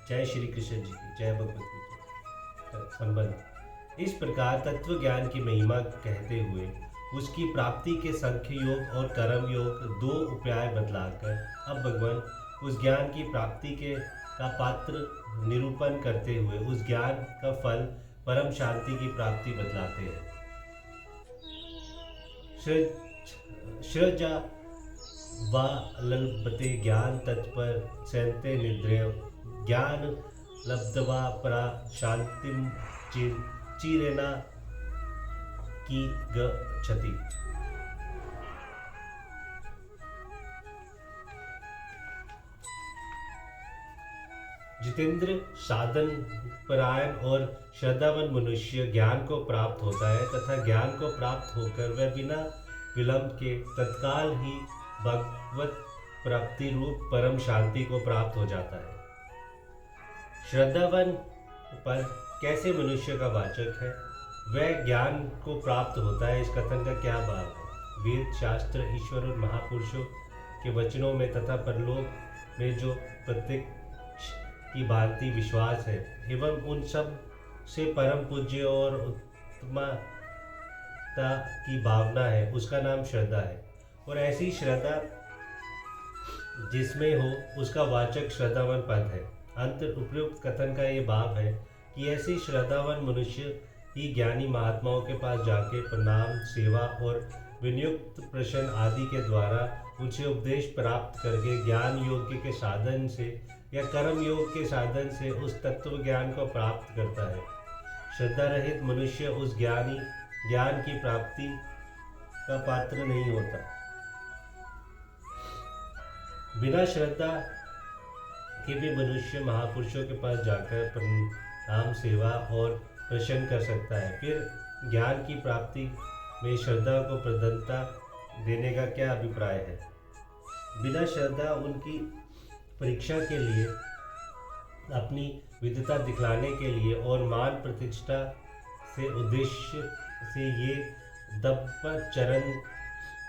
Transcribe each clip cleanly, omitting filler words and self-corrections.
जय श्री कृष्ण जी की जय, भगवत गीता संबंध। इस प्रकार तत्व ज्ञान की महिमा कहते हुए उसकी प्राप्ति के संख्य योग और कर्म योग दो उपाय बतलाकर अब भगवान उस ज्ञान की प्राप्ति के का पात्र निरूपण करते हुए उस ज्ञान का फल परम शांति की प्राप्ति बतलाते हैं। सृजा वा ललबते ज्ञान तत्पर सैन्ते निद्रय ज्ञान लब्धवा परा शांतिम चिरेना की गच्छति। जितेंद्र साधन परायण और श्रद्धावान मनुष्य ज्ञान को प्राप्त होता है तथा ज्ञान को प्राप्त होकर वह बिना विलंब के तत्काल ही भगवत प्राप्ति रूप परम शांति को प्राप्त हो जाता है। श्रद्धावान पद कैसे मनुष्य का वाचक है, वह ज्ञान को प्राप्त होता है, इस कथन का क्या भाव है। वेद शास्त्र ईश्वर और महापुरुषों के वचनों में तथा परलोक में जो प्रत्येक की भांति विश्वास है एवं उन सब से परम पूज्य और उत्तमता की भावना है, उसका नाम श्रद्धा है। और ऐसी श्रद्धा जिसमें हो उसका वाचक श्रद्धावान पद है। अंत उपयुक्त कथन का ये भाव है कि ऐसी श्रद्धावान मनुष्य ही ज्ञानी महात्माओं के पास जाके प्रणाम सेवा और विनियुक्त प्रश्न आदि के द्वारा उनसे उपदेश प्राप्त करके ज्ञान योग्य के साधन से या कर्म योग के साधन से उस तत्व ज्ञान को प्राप्त करता है। श्रद्धा रहित मनुष्य उस ज्ञान की प्राप्ति का पात्र नहीं होता। बिना श्रद्धा के भी मनुष्य महापुरुषों के पास जाकर प्रणाम सेवा और प्रश्न कर सकता है। फिर ज्ञान की प्राप्ति में श्रद्धा को प्रधानता देने का क्या अभिप्राय है। बिना श्रद्धा उनकी परीक्षा के लिए, अपनी विद्वता दिखलाने के लिए और मान प्रतिष्ठा से उद्देश्य से ये दंपचरण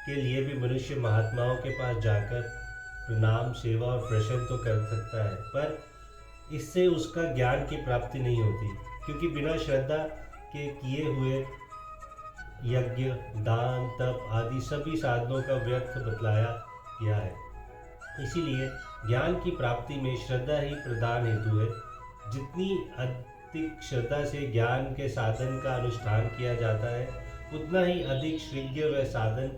के लिए भी मनुष्य महात्माओं के पास जाकर प्रणाम सेवा और प्रश्न तो कर सकता है, पर इससे उसका ज्ञान की प्राप्ति नहीं होती, क्योंकि बिना श्रद्धा के किए हुए यज्ञ दान तप आदि सभी साधनों का व्यर्थ बतलाया गया है। इसीलिए ज्ञान की प्राप्ति में श्रद्धा ही प्रधान हेतु है। जितनी अधिक श्रद्धा से ज्ञान के साधन का अनुष्ठान किया जाता है उतना ही अधिक शीघ्र वह साधन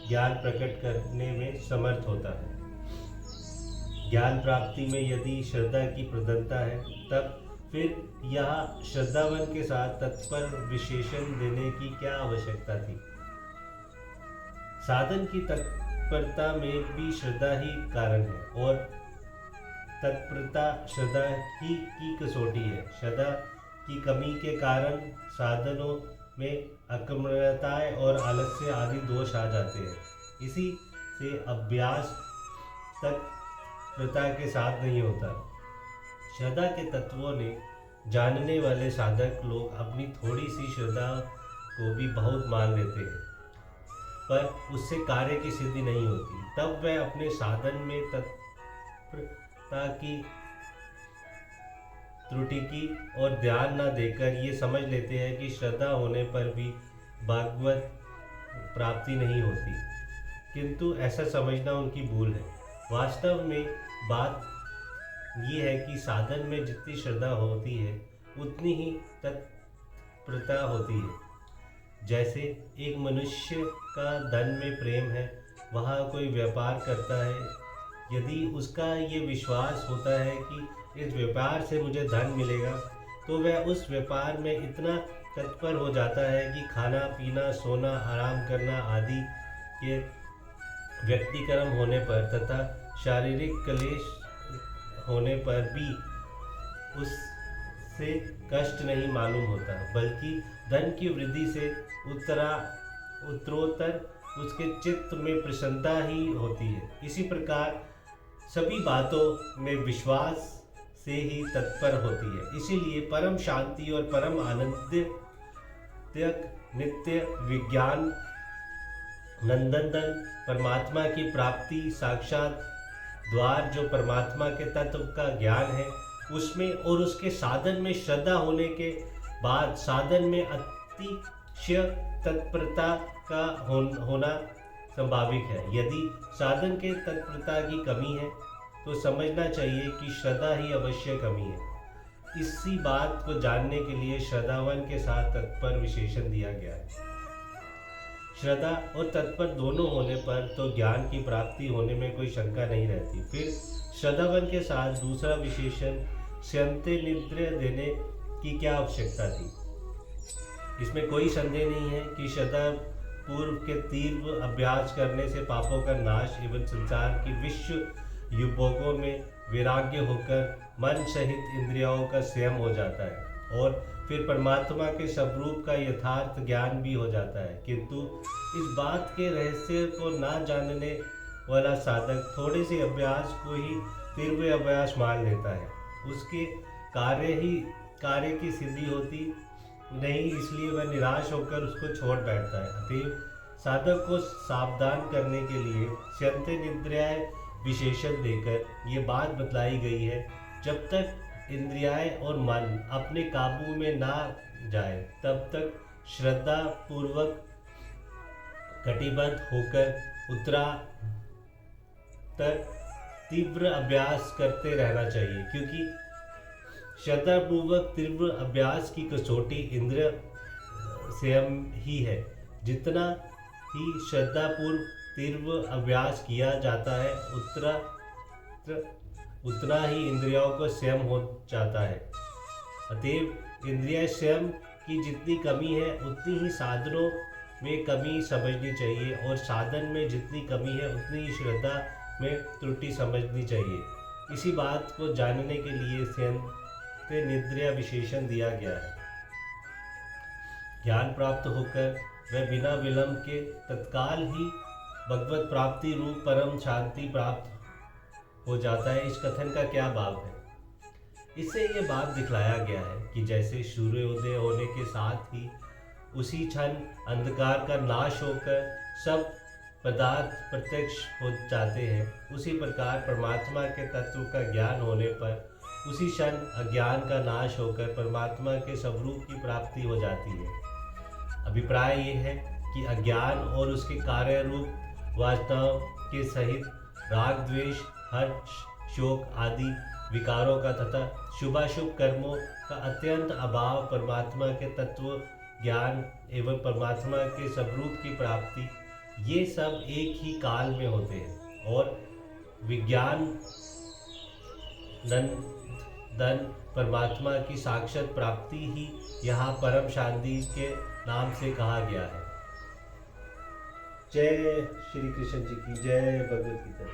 ज्ञान प्रकट करने में समर्थ होता है। ज्ञान प्राप्ति में यदि श्रद्धा की प्रधानता है तब फिर यह श्रद्धावान के साथ तत्पर विशेषण देने की क्या आवश्यकता थी। साधन की तत्परता में भी श्रद्धा ही कारण है और तत्परता श्रद्धा ही की कसौटी है। श्रद्धा की कमी के कारण साधनों में अकर्मण्यताएं और आलस्य आदि दोष आ जाते हैं। इसी से अभ्यास तत्परता के साथ नहीं होता। श्रद्धा के तत्वों ने जानने वाले साधक लोग अपनी थोड़ी सी श्रद्धा को भी बहुत मान लेते हैं, पर उससे कार्य की सिद्धि नहीं होती। तब वह अपने साधन में तत्परता की त्रुटि की और ध्यान न देकर ये समझ लेते हैं कि श्रद्धा होने पर भी भागवत प्राप्ति नहीं होती, किंतु ऐसा समझना उनकी भूल है। वास्तव में बात ये है कि साधन में जितनी श्रद्धा होती है उतनी ही तत्परता होती है। जैसे एक मनुष्य का धन में प्रेम है, वह कोई व्यापार करता है, यदि उसका ये विश्वास होता है कि इस व्यापार से मुझे धन मिलेगा तो वह उस व्यापार में इतना तत्पर हो जाता है कि खाना पीना सोना आराम करना आदि के व्यक्तिक्रम होने पर तथा शारीरिक क्लेश होने पर भी उससे कष्ट नहीं मालूम होता, बल्कि धन की वृद्धि से उत्तरोत्तर उसके चित्त में प्रसन्नता ही होती है। इसी प्रकार सभी बातों में विश्वास से ही तत्पर होती है। इसीलिए परम शांति और परम आनंद नित्य विज्ञान नंदन परमात्मा की प्राप्ति साक्षात द्वार जो परमात्मा के तत्व का ज्ञान है उसमें और उसके साधन में श्रद्धा होने के बाद साधन में अतिशय तत्परता का होना संभाविक है। यदि साधन के तत्परता की कमी है तो समझना चाहिए कि श्रद्धा ही अवश्य कमी है। इसी बात को जानने के लिए श्रद्धावान के साथ तत्पर विशेषण दिया गया है। श्रद्धा और तत्पर दोनों होने पर तो ज्ञान की प्राप्ति होने में कोई शंका नहीं रहती। फिर श्रद्धावान के साथ दूसरा विशेषण संत्य निद्रा देने की क्या आवश्यकता थी। इसमें कोई संदेह नहीं है कि श्रद्धा पूर्व के तीव्र अभ्यास करने से पापों का नाश एवं संसार की विश्व युगों में वैराग्य होकर मन सहित इंद्रियों का संयम हो जाता है और फिर परमात्मा के स्वरूप का यथार्थ ज्ञान भी हो जाता है। किंतु इस बात के रहस्य को ना जानने वाला साधक थोड़े से अभ्यास को ही तीव्र अभ्यास मान लेता है। उसके कार्य की सिद्धि होती नहीं, इसलिए वह निराश होकर उसको छोड़ बैठता है। अतएव साधक को सावधान करने के लिए संत्य निद्राएं विशेषण देकर ये बात बतलाई गई है, जब तक इंद्रियाएं और मन अपने काबू में ना जाए तब तक श्रद्धा पूर्वक कटिबद्ध होकर उत्तरातर तीव्र अभ्यास करते रहना चाहिए, क्योंकि श्रद्धापूर्वक तीव्र अभ्यास की कसौटी इंद्रिय संयम ही है। जितना ही श्रद्धापूर्व तीव्र अभ्यास किया जाता है उतना ही इंद्रियों को संयम हो जाता है। अतएव इंद्रिय संयम की जितनी कमी है उतनी ही साधनों में कमी समझनी चाहिए और साधन में जितनी कमी है उतनी ही श्रद्धा में त्रुटि समझनी चाहिए। इसी बात को जानने के लिए संत्य निद्रा विशेषण दिया गया है। ज्ञान प्राप्त होकर वह बिना विलंब के तत्काल ही भगवत प्राप्ति रूप परम शांति प्राप्त हो जाता है। इस कथन का क्या भाव है? इससे ये बात दिखलाया गया है कि जैसे सूर्योदय होने के साथ ही उसी क्षण अंधकार का नाश होकर सब पदार्थ प्रत्यक्ष हो जाते हैं, उसी प्रकार परमात्मा के तत्व का ज्ञान होने पर उसी क्षण अज्ञान का नाश होकर परमात्मा के स्वरूप की प्राप्ति हो जाती है। अभिप्राय ये है कि अज्ञान और उसके कार्य रूप वास्तव के सहित राग द्वेष हर्ष शोक आदि विकारों का तथा शुभाशुभ कर्मों का अत्यंत अभाव परमात्मा के तत्व ज्ञान एवं परमात्मा के स्वरूप की प्राप्ति, ये सब एक ही काल में होते हैं और विज्ञान धन परमात्मा की साक्षात प्राप्ति ही यहाँ परम शांति के नाम से कहा गया है। जय श्री कृष्ण जी की जय। भगवत गीता।